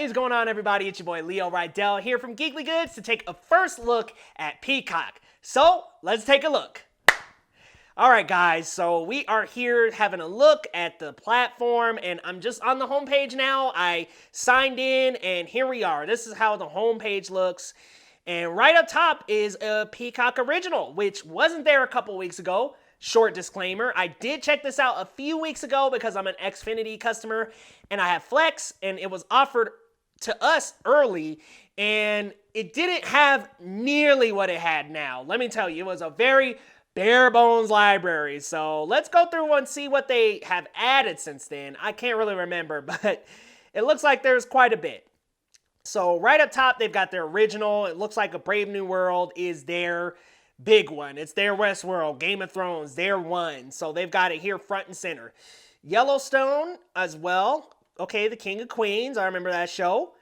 is going on, everybody? It's your boy Leo Rydell here from Geekly Goods to take a first look at Peacock. So let's take a look. Alright guys, so we are here having a look at the platform, and I'm just on the homepage now. I signed in and here we are. This is how the homepage looks. And right up top is a Peacock Original, which wasn't there a couple weeks ago. Short disclaimer, I did check this out a few weeks ago because I'm an Xfinity customer and I have Flex, and it was offered to us early and it didn't have nearly what it had now. Let me tell you, it was a very bare bones library. So let's go through and see what they have added since then. I can't really remember, but it looks like there's quite a bit. So right up top, they've got their original. It looks like A Brave New World is their big one. It's their Westworld, Game of Thrones, their one. So they've got it here front and center. Yellowstone as well. Okay, The King of Queens. I remember that show.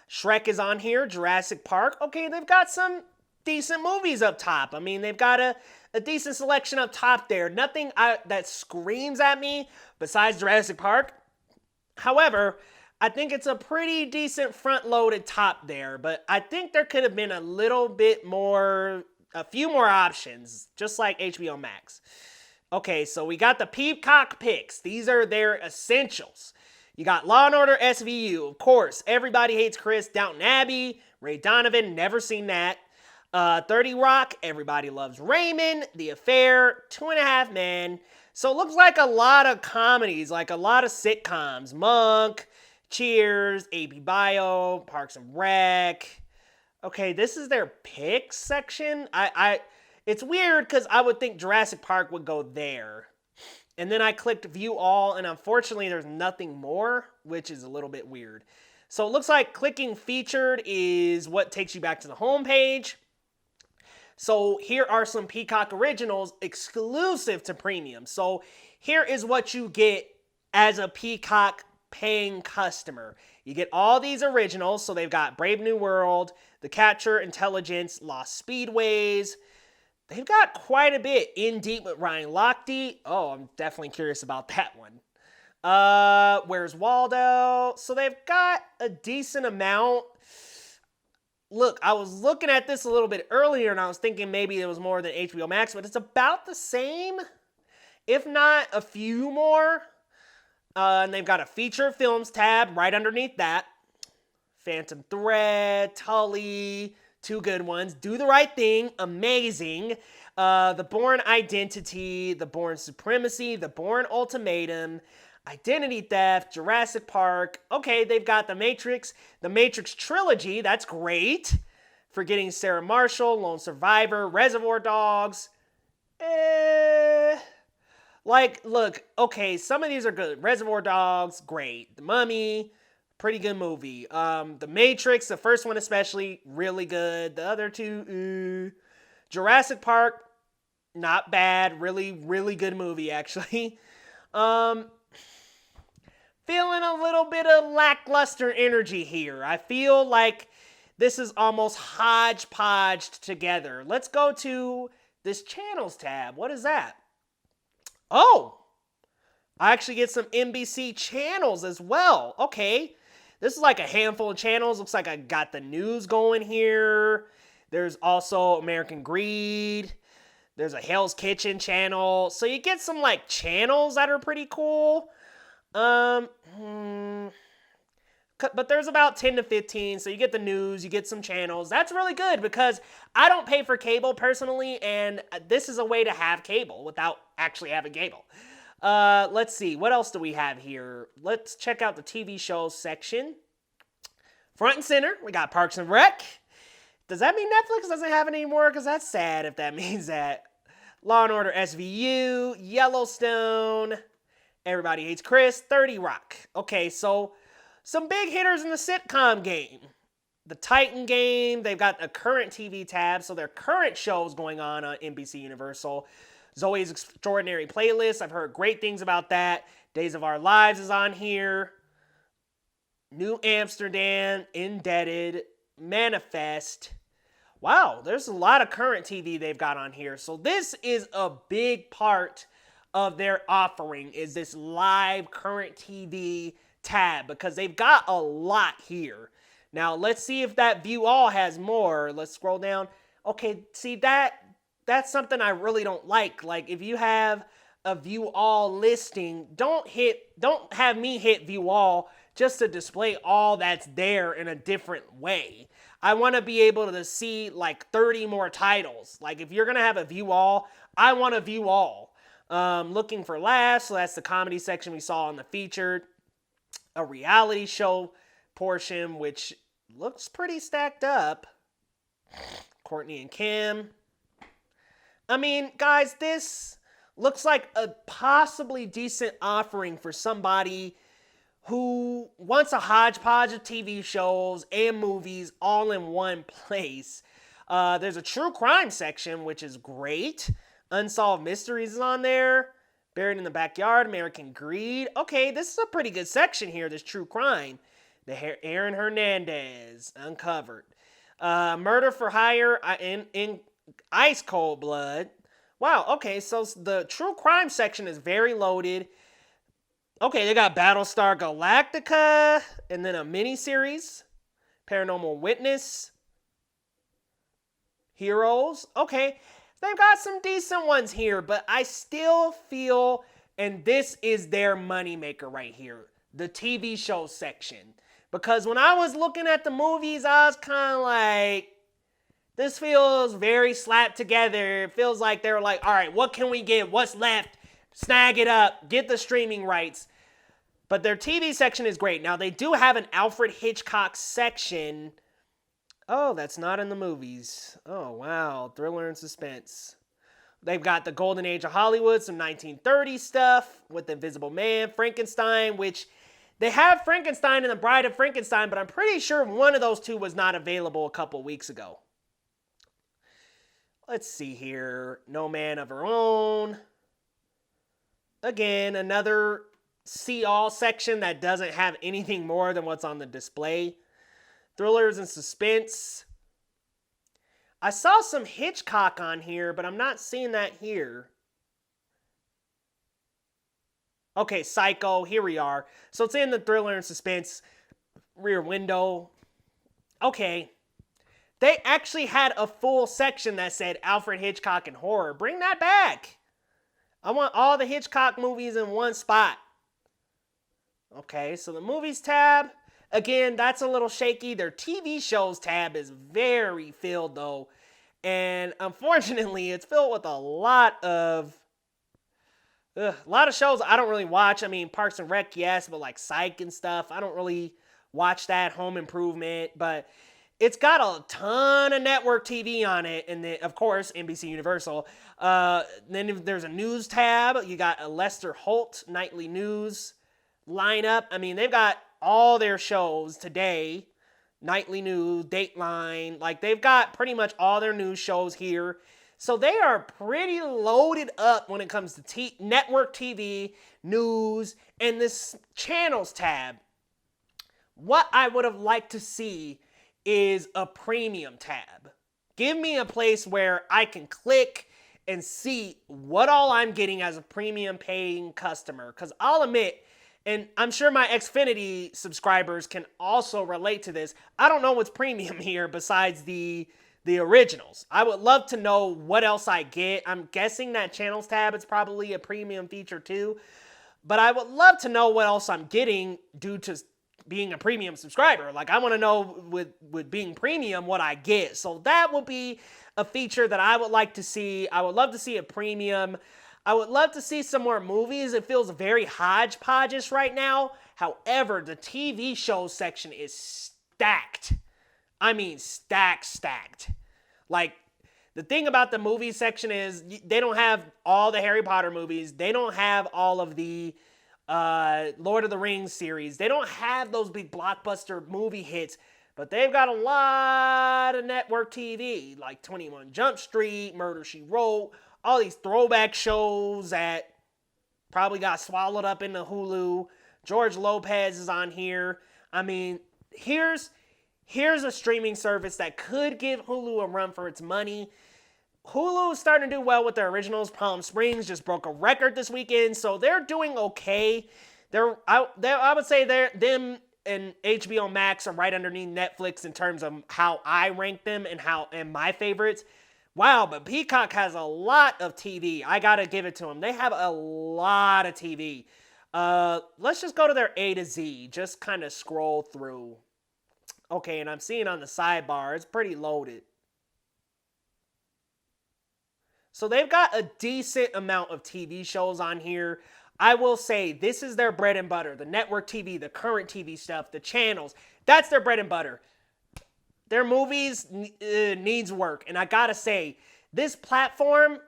Shrek is on here. Jurassic Park. Okay, they've got some decent movies up top. I mean, they've got a decent selection up top there. Nothing that screams at me besides Jurassic Park. However, I think it's a pretty decent front-loaded top there. But I think there could have been a little bit more, a few more options, just like HBO Max. Okay, so we got the Peacock Picks. These are their essentials. You got Law & Order SVU, of course. Everybody Hates Chris, Downton Abbey, Ray Donovan, never seen that. 30 Rock, Everybody Loves Raymond, The Affair, 2.5 Men. So it looks like a lot of comedies, like a lot of sitcoms. Monk, Cheers, AP Bio, Parks and Rec. Okay, this is their picks section. It's weird because I would think Jurassic Park would go there. And then I clicked View All, and unfortunately there's nothing more, which is a little bit weird. So it looks like clicking Featured is what takes you back to the home page. So here are some Peacock Originals exclusive to Premium. So here is what you get as a Peacock paying customer. You get all these originals. So they've got Brave New World, The Catcher, Intelligence, Lost Speedways. They've got quite a bit. In Deep with Ryan Lochte. Oh, I'm definitely curious about that one. Where's Waldo? So they've got a decent amount. Look, I was looking at this a little bit earlier and I was thinking maybe it was more than HBO Max, but it's about the same, if not a few more. And they've got a feature films tab right underneath that. Phantom Thread, Tully, two good ones. Do the Right Thing, amazing. The Bourne Identity, The Bourne Supremacy, The Bourne Ultimatum, Identity Theft, Jurassic Park. Okay, they've got The Matrix Trilogy. That's great. Forgetting Sarah Marshall, Lone Survivor, Reservoir Dogs. Look, okay, some of these are good. Reservoir Dogs, great. The Mummy, pretty good movie. The Matrix, the first one especially, really good. The other two, Jurassic Park, not bad. Really, really good movie, actually. Feeling a little bit of lackluster energy here. I feel like this is almost hodgepodged together. Let's go to this channels tab. What is that? Oh, I actually get some NBC channels as well. Okay. This is like a handful of channels. Looks like I got the news going here. There's also American Greed. There's a Hell's Kitchen channel. So you get some like channels that are pretty cool. But there's about 10 to 15. So you get the news, you get some channels. That's really good because I don't pay for cable personally. And this is a way to have cable without actually having cable. Let's see. What else do we have here? Let's check out the TV shows section. Front and center, we got Parks and Rec. Does that mean Netflix doesn't have it anymore? Because that's sad if that means that. Law & Order SVU, Yellowstone, Everybody Hates Chris, 30 Rock. Okay, so some big hitters in the sitcom game. The Titan game, they've got a current TV tab, so their current shows going on NBC Universal. Zoe's Extraordinary Playlist, I've heard great things about that. Days of Our Lives is on here. New Amsterdam, Indebted, Manifest. Wow, there's a lot of current TV they've got on here. So this is a big part of their offering, is this live current TV tab because they've got a lot here. Now, let's see if that view all has more. Let's scroll down. Okay, see that's something I really don't like. Like if you have a view all listing, don't have me hit view all just to display all that's there in a different way. I want to be able to see like 30 more titles. Like if you're going to have a view all, I want to view all. Looking for laughs, so that's the comedy section we saw on the featured. A reality show portion, which looks pretty stacked up. Courtney and Kim. I mean, guys, this looks like a possibly decent offering for somebody who wants a hodgepodge of TV shows and movies all in one place. There's a true crime section, which is great. Unsolved Mysteries is on there. Buried in the Backyard, American Greed. Okay, this is a pretty good section here, this true crime. The Aaron Hernandez, Uncovered. Murder for Hire in Ice Cold Blood. Wow, okay, so the true crime section is very loaded. Okay, they got Battlestar Galactica, and then a miniseries. Paranormal Witness. Heroes. Okay, they've got some decent ones here, but I still feel, and this is their moneymaker right here, the TV show section. Because when I was looking at the movies, I was kind of like, this feels very slapped together. It feels like they were like, all right, what can we get? What's left? Snag it up. Get the streaming rights. But their TV section is great. Now, they do have an Alfred Hitchcock section. Oh, that's not in the movies. Oh, wow. Thriller and suspense. They've got the Golden Age of Hollywood, some 1930s stuff with The Invisible Man, Frankenstein, which they have Frankenstein and The Bride of Frankenstein, but I'm pretty sure one of those two was not available a couple weeks ago. Let's see here. No Man of Her Own. Again, another see all section that doesn't have anything more than what's on the display. Thrillers and suspense. I saw some Hitchcock on here, but I'm not seeing that here. Okay, Psycho, here we are. So it's in the thriller and suspense Rear Window. Okay. They actually had a full section that said Alfred Hitchcock and horror. Bring that back. I want all the Hitchcock movies in one spot. Okay, so the movies tab, again, that's a little shaky. Their TV shows tab is very filled though. And unfortunately, it's filled with a lot of shows I don't really watch. I mean, Parks and Rec, yes, but like Psych and stuff, I don't really watch that. Home Improvement, but it's got a ton of network TV on it, and then, of course, NBC Universal. Then there's a news tab. You got a Lester Holt nightly news lineup. I mean, they've got all their shows today. Nightly news, Dateline. Like, they've got pretty much all their news shows here. So they are pretty loaded up when it comes to network TV, news, and this channels tab. What I would have liked to see is a premium tab. Give me a place where I can click and see what all I'm getting as a premium paying customer. Because I'll admit, and I'm sure my Xfinity subscribers can also relate to this, I don't know what's premium here besides the originals. I would love to know what else I get. I'm guessing that channels tab is probably a premium feature too. But I would love to know what else I'm getting due to being a premium subscriber. Like, I want to know with being premium what I get. So that would be a feature that I would like to see. I would love to see a premium. I would love to see some more movies. It feels very hodgepodge right now. However, the TV show section is stacked. I mean, stacked. Like, the thing about the movie section is they don't have all the Harry Potter movies. They don't have all of the Lord of the Rings series. They don't have those big blockbuster movie hits, but they've got a lot of network TV, like 21 Jump Street, Murder, She Wrote, all these throwback shows that probably got swallowed up into Hulu. George Lopez is on here. I mean, here's a streaming service that could give Hulu a run for its money. Hulu is starting to do well with their originals. Palm Springs just broke a record this weekend, so they're doing okay. I would say them and HBO Max are right underneath Netflix in terms of how I rank them and my favorites. Wow, but Peacock has a lot of TV. I gotta give it to them. They have a lot of TV. Let's just go to their A to Z. Just kind of scroll through. Okay, and I'm seeing on the sidebar, it's pretty loaded. So they've got a decent amount of TV shows on here. I will say this is their bread and butter. The network TV, the current TV stuff, the channels. That's their bread and butter. Their movies needs work. And I gotta say, this platform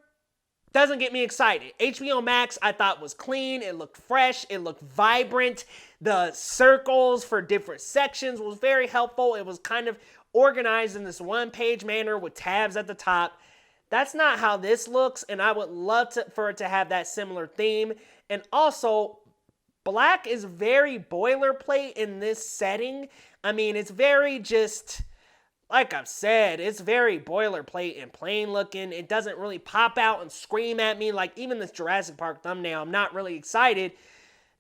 doesn't get me excited. HBO Max I thought was clean. It looked fresh. It looked vibrant. The circles for different sections was very helpful. It was kind of organized in this one-page manner with tabs at the top. That's not how this looks, and I would love for it to have that similar theme. And also, black is very boilerplate in this setting. I mean, it's very just, like I've said, it's very boilerplate and plain looking. It doesn't really pop out and scream at me like even this Jurassic Park thumbnail. I'm not really excited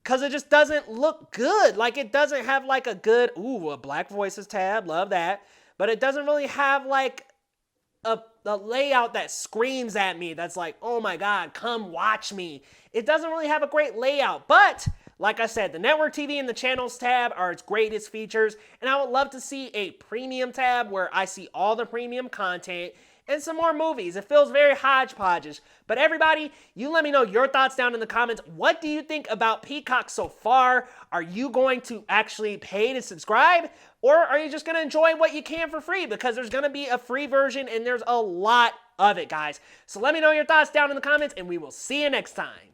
because it just doesn't look good. Like, it doesn't have like a good, a Black Voices tab, love that. But it doesn't really have like a layout that screams at me that's like, oh my God, come watch me. It doesn't really have a great layout, but like I said, the network TV and the channels tab are its greatest features, and I would love to see a premium tab where I see all the premium content and some more movies. It feels very hodgepodge-ish. But everybody, you let me know your thoughts down in the comments. What do you think about Peacock so far? Are you going to actually pay to subscribe? Or are you just going to enjoy what you can for free? Because there's going to be a free version and there's a lot of it, guys. So let me know your thoughts down in the comments and we will see you next time.